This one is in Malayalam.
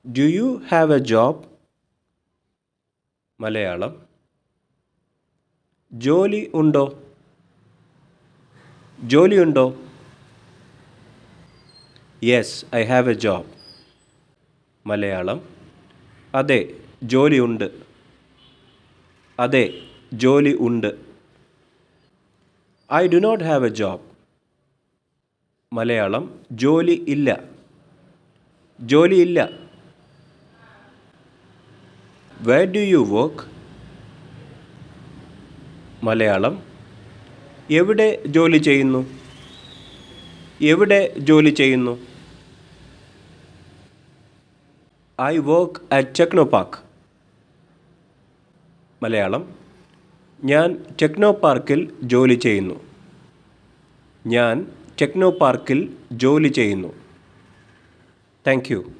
Do you have a job? Malayalam. ജോലി ഉണ്ടോ? ജോലിയുണ്ടോ? Yes, I have a job. Malayalam. അതെ, ജോലിയുണ്ട്. അതെ, ജോലി ഉണ്ട്. I do not have a job. Malayalam. ജോലി ഇല്ല. ജോലിയില്ല. Where do you work? Malayalam. എവിടെ ജോലി ചെയ്യുന്നു? എവിടെ ജോലി ചെയ്യുന്നു? I work at Techno Park. Malayalam. ഞാൻ ടെക്നോ പാർക്കിൽ ജോലി ചെയ്യുന്നു. ഞാൻ ടെക്നോ പാർക്കിൽ ജോലി ചെയ്യുന്നു. Thank you.